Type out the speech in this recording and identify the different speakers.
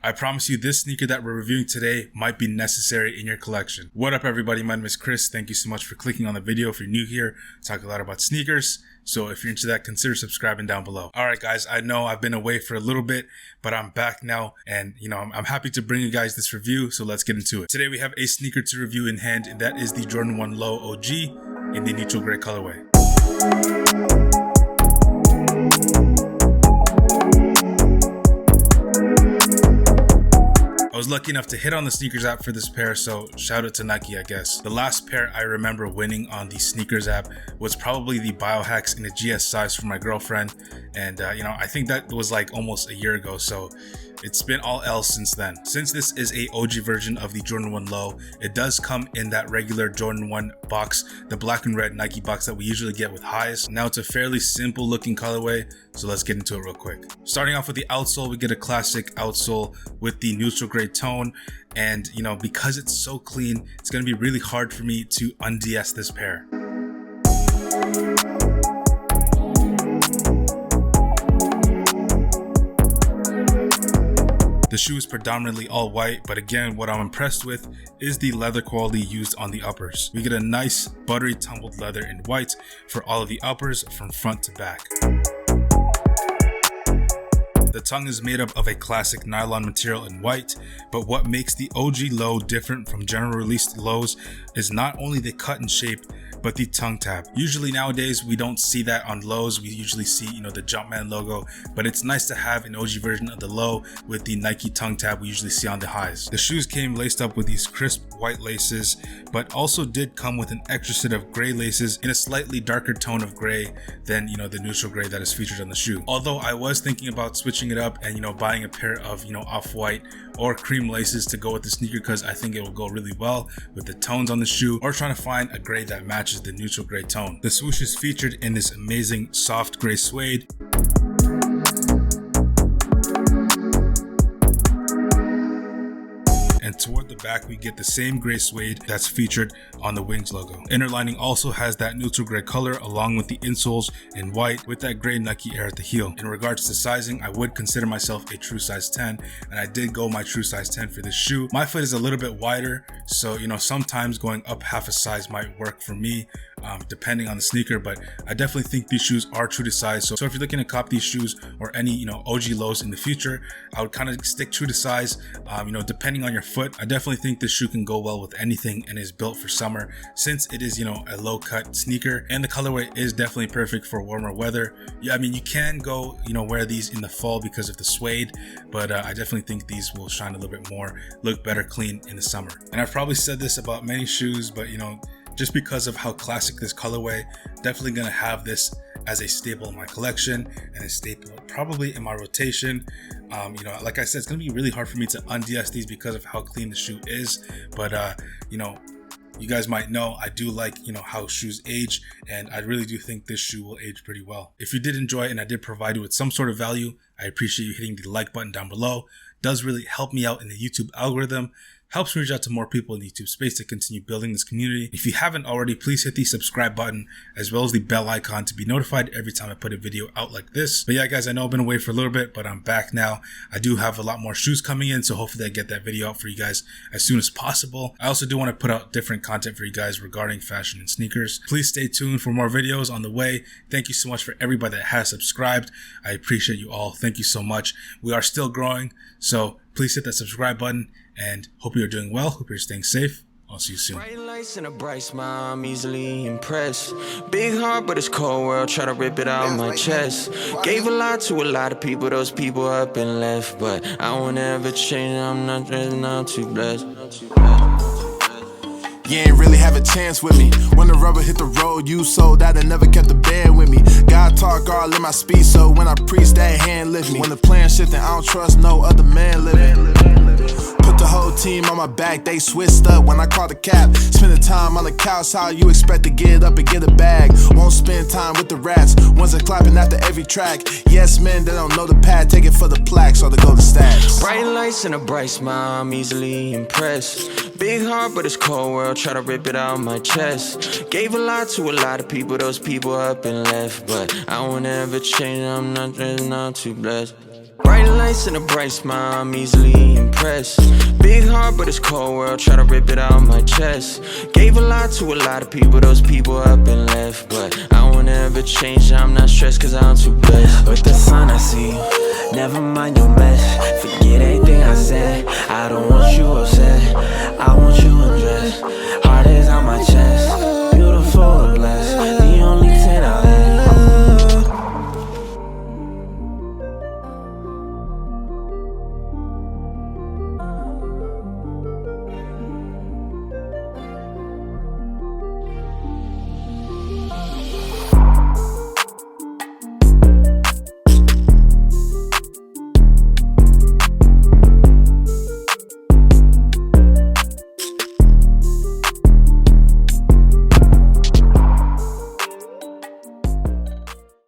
Speaker 1: I promise you this sneaker that we're reviewing today might be necessary in your collection. What up everybody, my name is Chris. Thank you so much for clicking on the video. If you're new here, I talk a lot about sneakers. So if you're into that, consider subscribing down below. Alright guys, I know I've been away for a little bit, but I'm back now and I'm happy to bring you guys this review, so let's get into it. Today we have a sneaker to review in hand, and that is the Jordan 1 Low OG in the neutral gray colorway. I was lucky enough to hit on the sneakers app for this pair, so shout out to Nike, I guess. The last pair I remember winning on the sneakers app was probably the Biohacks in a GS size for my girlfriend, and I think that was like almost a year ago, so it's been all L's since then. Since this is a OG version of the Jordan 1 Low, it does come in that regular Jordan 1 box, the black and red Nike box that we usually get with highs. Now it's a fairly simple looking colorway, so let's get into it real quick. Starting off with the outsole, we get a classic outsole with the neutral gray tone, and because it's so clean, it's going to be really hard for me to un-DS this pair. The shoe is predominantly all white, but again, what I'm impressed with is the leather quality used on the uppers. We get a nice buttery tumbled leather in white for all of the uppers from front to back. The tongue is made up of a classic nylon material in white, but what makes the OG Low different from general released lows is not only the cut and shape, but the tongue tab. Usually nowadays we don't see that on lows. We usually see the Jumpman logo, but it's nice to have an OG version of the low with the Nike tongue tab we usually see on the highs. The shoes came laced up with these crisp white laces, but also did come with an extra set of gray laces in a slightly darker tone of gray than the neutral gray that is featured on the shoe. Although I was thinking about switching it up and buying a pair of off-white or cream laces to go with the sneaker, because I think it will go really well with the tones on the shoe, or trying to find a gray that matches the neutral gray tone. The swoosh is featured in this amazing soft gray suede. And toward the back we get the same gray suede that's featured on the Wings logo. Inner lining also has that neutral gray color along with the insoles in white with that gray Nike Air at the heel. In regards to sizing, I would consider myself a true size 10, and I did go my true size 10 for this shoe. My foot is a little bit wider, so sometimes going up half a size might work for me, depending on the sneaker, but I definitely think these shoes are true to size. So if you're looking to cop these shoes or any OG lows in the future, I would kind of stick true to size. Depending on your foot, I definitely think this shoe can go well with anything and is built for summer, since it is a low cut sneaker, and the colorway is definitely perfect for warmer weather. Yeah, I mean, you can go wear these in the fall because of the suede, but I definitely think these will shine a little bit more, look better clean in the summer. And I've probably said this about many shoes, but just because of how classic this colorway, definitely gonna have this as a staple in my collection and a staple probably in my rotation. Like I said, it's gonna be really hard for me to un-DS these because of how clean the shoe is, but you guys might know I do like how shoes age, and I really do think this shoe will age pretty well. If you did enjoy it and I did provide you with some sort of value, I appreciate you hitting the like button down below. It does really help me out in the YouTube algorithm, helps reach out to more people in the YouTube space to continue building this community. If you haven't already, please hit the subscribe button as well as the bell icon to be notified every time I put a video out like this. But yeah guys, I know I've been away for a little bit, but I'm back now. I do have a lot more shoes coming in, so hopefully I get that video out for you guys as soon as possible. I also do want to put out different content for you guys regarding fashion and sneakers. Please stay tuned for more videos on the way. Thank you so much for everybody that has subscribed. I appreciate you all. Thank you so much. We are still growing, so please hit that subscribe button, and hope you're doing well. Hope you're staying safe. I'll see you soon.
Speaker 2: Bright lights and a bright smile, I'm easily impressed. Big heart, but it's cold world, try to rip it out my chest. Gave a lot to a lot of people, those people up and left, but I won't ever change, I'm not too blessed.
Speaker 3: You ain't really have a chance with me. When the rubber hit the road, you sold out and never kept the band with me. God talk all in my speech, so when I preach, that hand lift me. When the plan shifting, I don't trust no other man living. Put the whole team on my back, they switched up when I called the cap. Spend the time on the couch, how you expect to get up and get a bag? Won't spend time with the rats, ones that clapping after every track. Yes men, they don't know the pad, take it for the plaques or the golden stacks.
Speaker 2: Bright lights and a bright smile, I'm easily impressed. Big heart, but it's cold world, try to rip it out my chest. Gave a lot to a lot of people, those people up and left, but I won't ever change, I'm not too blessed. Bright lights and a bright smile, I'm easily impressed. Big heart, but it's cold world, try to rip it out my chest. Gave a lot to a lot of people, those people up and left. But I won't ever change, I'm not stressed cause I'm too blessed.
Speaker 4: With the sun I see you, never mind your mess. Forget everything I said, I don't want you upset, I want you undressed. Heart is on my chest,